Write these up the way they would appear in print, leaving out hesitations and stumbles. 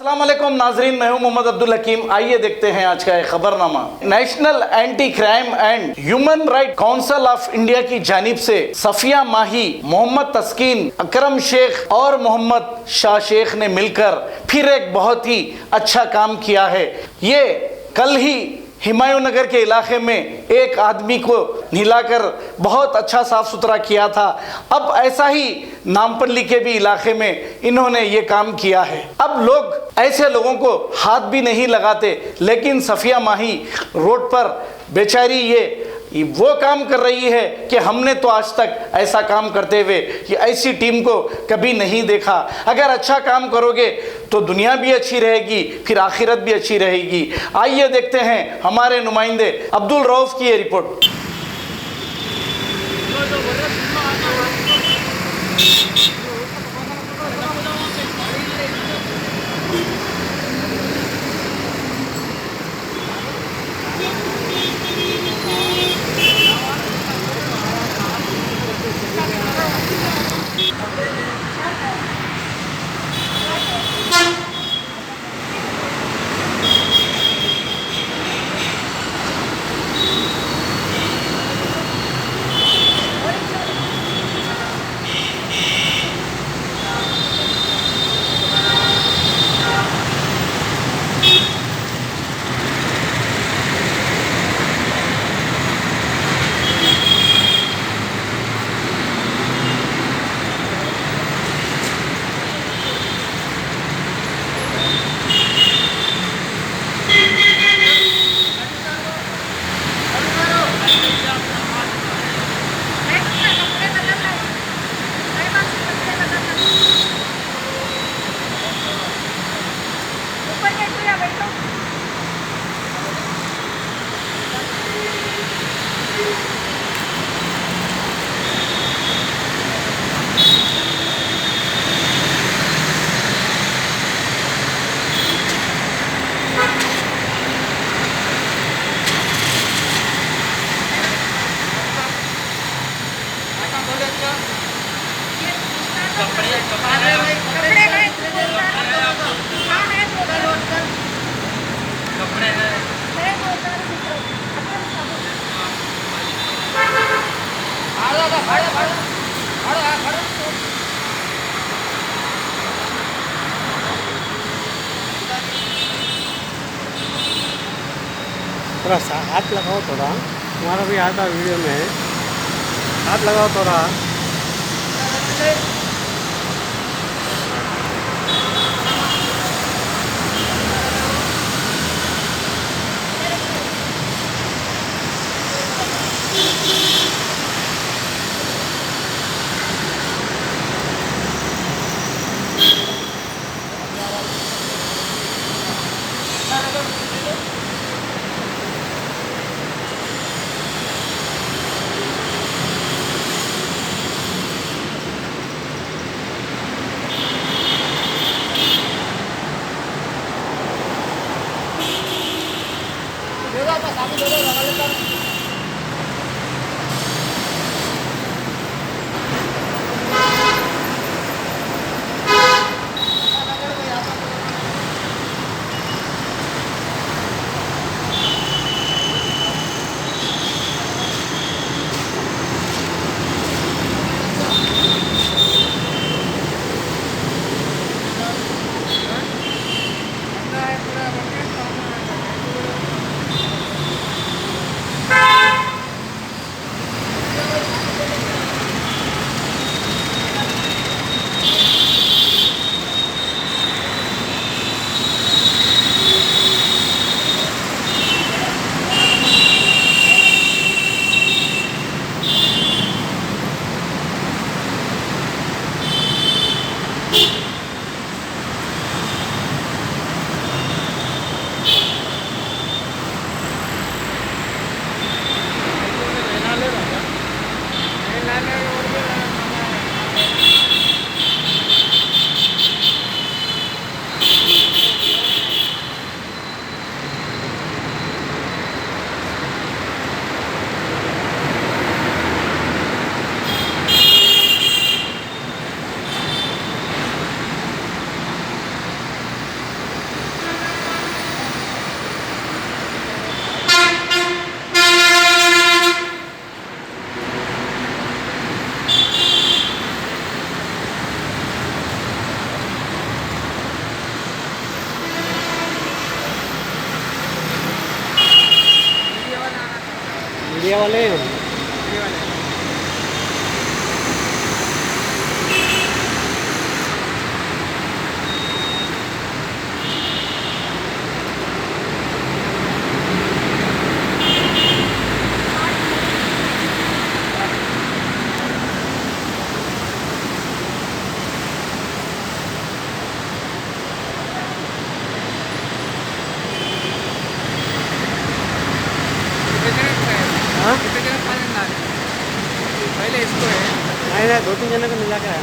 अस्सलाम वालेकुम नाजरीन, मैं हूं मोहम्मद अब्दुल हकीम। आइए देखते हैं आज का एक खबरनामा। National Anti Crime and Human Right Council of India की जानिब से सफिया माही, मोहम्मद तस्कीन, अकरम शेख और मोहम्मद शाह शेख ने मिलकर फिर एक बहुत ही अच्छा काम किया है। ये कल ही हुमायूं नगर के इलाके में एक आदमी को नहलाकर बहुत अच्छा साफ सुथरा किया था। अब ऐसा ही नामपल्ली के भी इलाके में इन्होंने ये काम किया है। अब लोग ऐसे लोगों को हाथ भी नहीं लगाते, लेकिन सफिया माही रोड पर बेचारी ये वो काम कर रही है कि हमने तो आज तक ऐसा काम करते हुए ये ऐसी टीम को कभी नहीं देखा। अगर अच्छा काम करोगे तो दुनिया भी अच्छी रहेगी, फिर आखिरत भी अच्छी रहेगी। आइए देखते हैं हमारे नुमाइंदे अब्दुल रऊफ की ये रिपोर्ट। थोड़ा सा हाथ लगाओ, थोड़ा तुम्हारा भी आता वीडियो में, हाथ लगाओ थोड़ा। वाले हैं। हाँ पहले इसको है नहीं नहीं, 2-3 जनों को मिला कर है।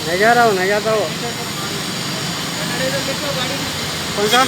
नहीं जा रहा हूँ, नहीं जाता हूँ। कौन सा?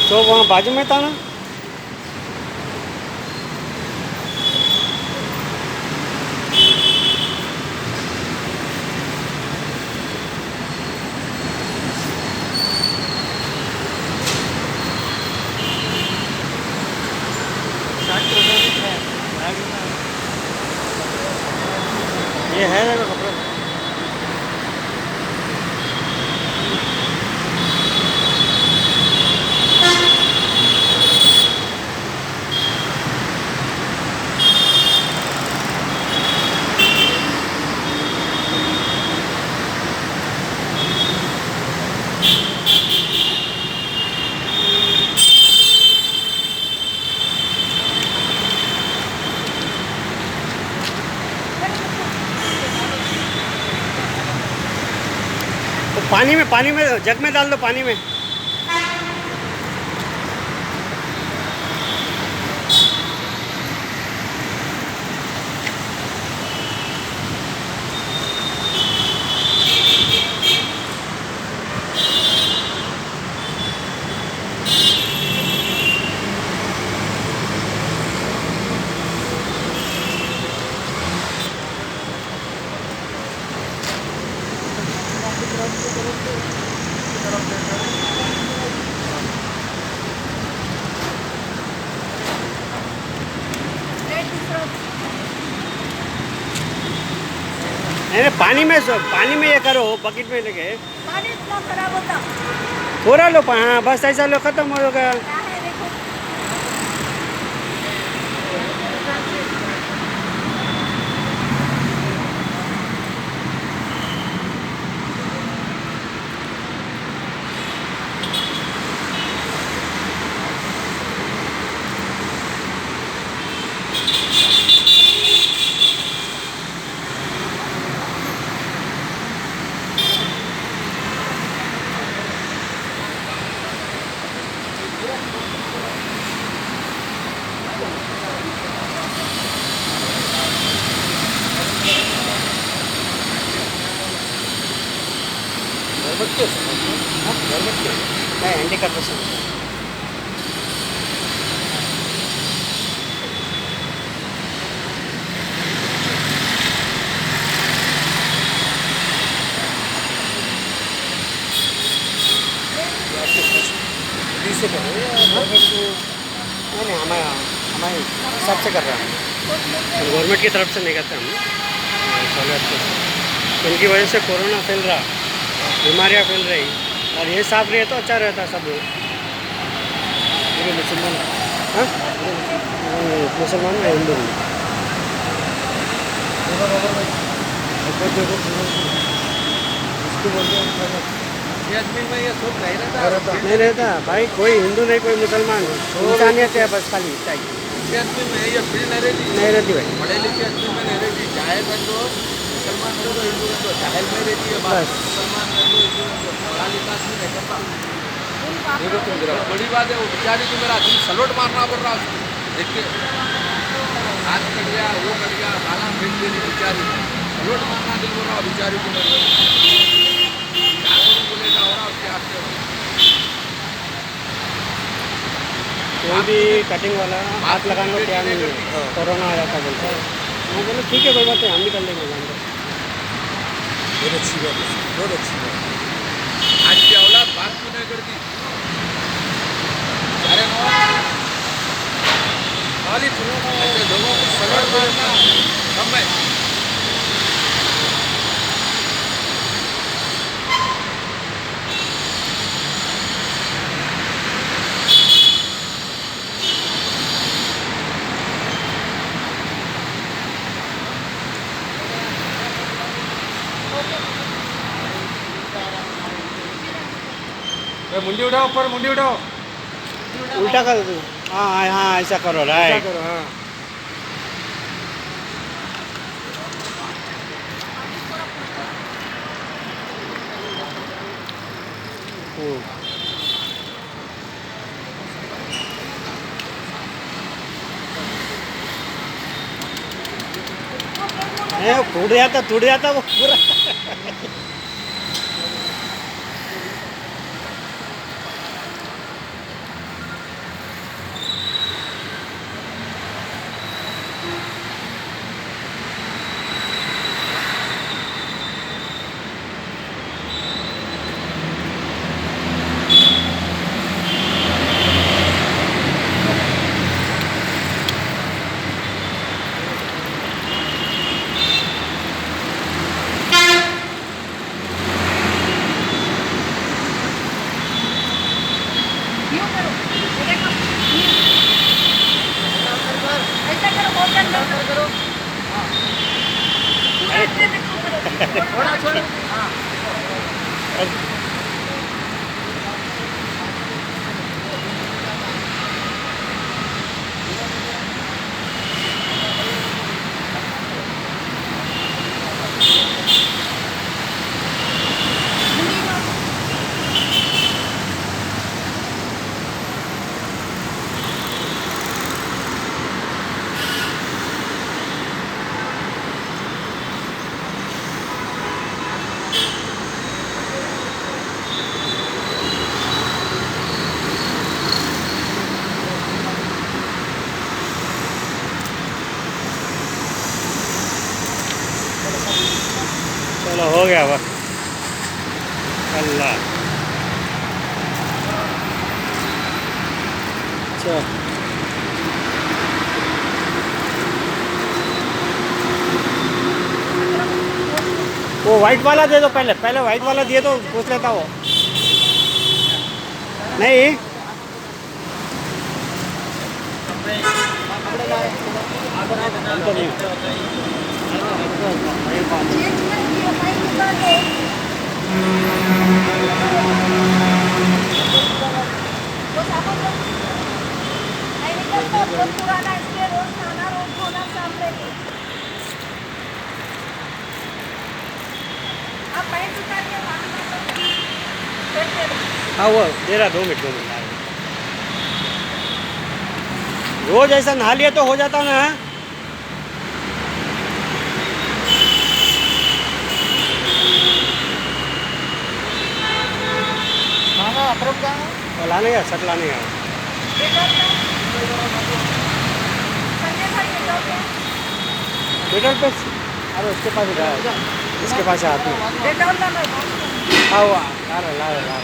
तो वहाँ बाजू में था ना। ये है ना कपड़ा। पानी में जग में डाल दो पानी में। नहीं पानी में ये करो, बकेट में लेके। पानी इतना खराब होता थोड़ा लो, हाँ बस ऐसा लो, खत्म हो गया। क्या है देखो। गवर्नमेंट के गवर्नमेंट के नहीं एंटी करप्शन से कर रहे हैं गवर्नमेंट को नहीं हमारे हिसाब से कर रहे हैं हम गवर्नमेंट की तरफ से नहीं करते हम सहूलियत को उनकी वजह से कोरोना फैल रहा बीमारियाँ फैल रही और ये साफ रहे तो अच्छा रहता सब मुसलमान हाँ मुसलमान में हिंदू नहीं रहता भाई कोई हिंदू नहीं कोई मुसलमान इंसानियत है बस खाली चाहिए नहीं रहती भाई पढ़े लिखे आदमी में नहीं रहती चाहे बंदो मुसलमान हो तो हिंदू हो चाहे में रहती है बस मुसलमान हो हिंदू हो खाली बात नहीं करता देखो तुम जरा बड़ी बात है वो बेचारी को मेरा दिल सलोट मारना पड़ रहा उसको देख के हाथ कट गया वो कट गया गाला फेंक देनी बेचारी सलोट मारना दिल बोल रहा बेचारी को मेरे क्या करूँ बोलेगा हो रहा उसके हाथ से कोई भी कटिंग वाला हाथ लगाने को तैयार नहीं है कोरोना आ जाता बोलते हैं मैं बोले ठीक है कोई बात नहीं हम भी कर लेंगे बहुत अच्छी बात है बहुत अच्छी बात आज की औलाद बात क्यों नहीं करती अरे खाली ऐसे लोगों को सलोट मारना कम है मुंडी उठाओ ऊपर मुंडी उठाओ उल्टा कर दो हाँ हाँ ऐसा करो राइट करो हाँ टूट जाता वो पूरा यूं करो ये देखो ऐसा करो बहुत अंदर करो पूरा ऐसे देखो थोड़ा छोड़ो हाँ चलो हो गया बस अल्लाह चलो वो वाइट वाला दे दो पहले वाइट वाला दिए तो पूछ लेता वो नहीं हम तो नहीं चेंज कर दिया भाई निकाल दो वो सामान लो नहीं निकलता बहुत पुराना इसलिए रोज खाना रोज धोना सामने नहीं आप पैंट उतारिए हाँ वो दे रहा 2 मिनट रोज ऐसा नहा लिया तो हो जाता ना अकरम कहाँ है? वो लाने गया, शर्ट लाने गया। संजय भाई डेटॉल पे डेटॉल पे अरे उसके पास ही गया, इसके पास है हाथ में। डेटॉल लाना है हाँ वो ला रहा ला रहा।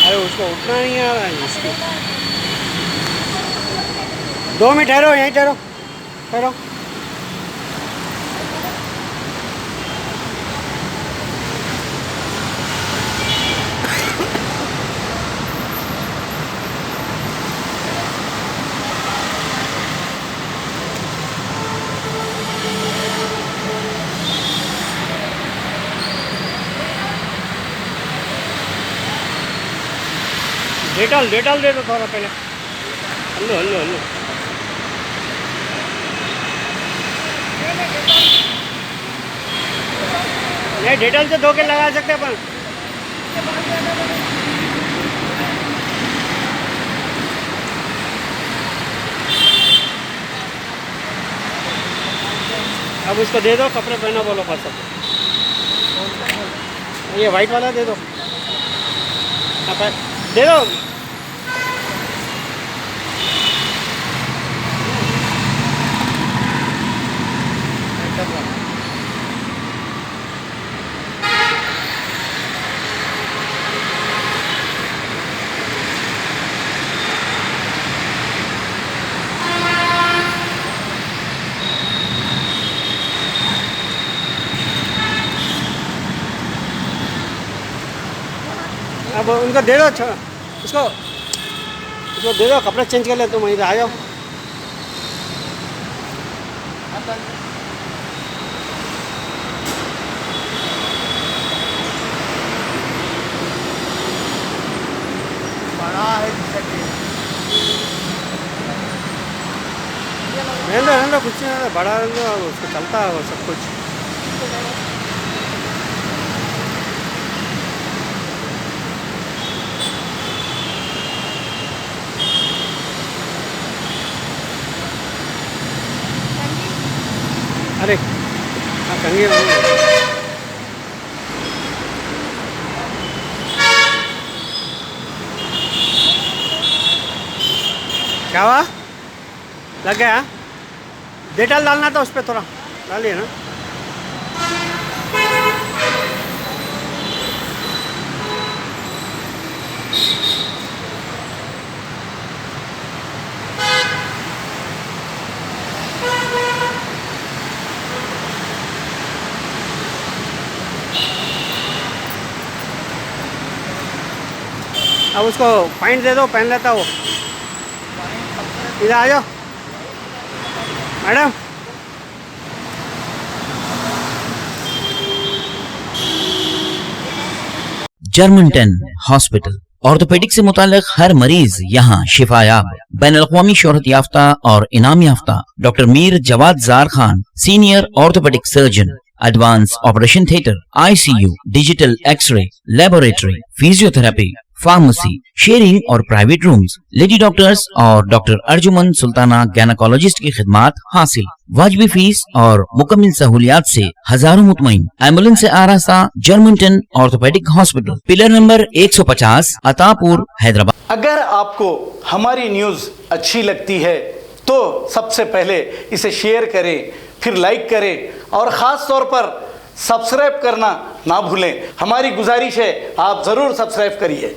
अरे उसको उठना नहीं आ रहा है इसको। 2 मिनट ठहरो, यहीं ठहरो ठहरो। डेटॉल डेटॉल दे दो थोड़ा पहले। Hello hello hello. नहीं डेटॉल से धो के लगा सकते अपन। अब उसको दे दो, कपड़े पहना बोलो बस सब। ये वाइट वाला दे दो। दे दो। अब उनको दे दो, उसको दे दो, कपड़े चेंज कर ले, तुम इधर आ जाओ। बड़ा है रहने दो कुछ नहीं रहता, बड़ा रहने दो, उसको चलता है वो सब कुछ। अरे हाँ कंगी क्या हुआ? लग गया? डेटॉल डालना था उस पर, थोड़ा डालिए ना। अब उसको पैंट दे दो, पहन लेता वो। इधर आ जाओ मैडम। जर्मनटन हॉस्पिटल ऑर्थोपेडिक से मुताल्लिक हर मरीज यहाँ शिफायाब। बैनुल-अक़वामी शोहरत याफ्ता और इनाम याफ्ता doctor Mir Jawad Zar Khan, senior orthopaedic surgeon, advance operation theatre, ICU, digital X-ray, laboratory, physiotherapy, pharmacy, sharing और प्राइवेट रूम्स, लेडी डॉक्टर्स और डॉक्टर अर्जुमन सुल्ताना गैनाकोलॉजिस्ट की खिदमात हासिल। वाजबी फीस और मुकम्मल सहूलियात से हजारों मुतमईन। एम्बुलेंस से आरास्ता Germanton orthopaedic hospital, pillar number 150, Attapur, Hyderabad. अगर आपको हमारी न्यूज़ अच्छी लगती है तो सबसे पहले इसे शेयर करें, फिर लाइक करें और ख़ास तौर पर सब्सक्राइब करना ना भूलें। हमारी गुजारिश है आप ज़रूर सब्सक्राइब करिए।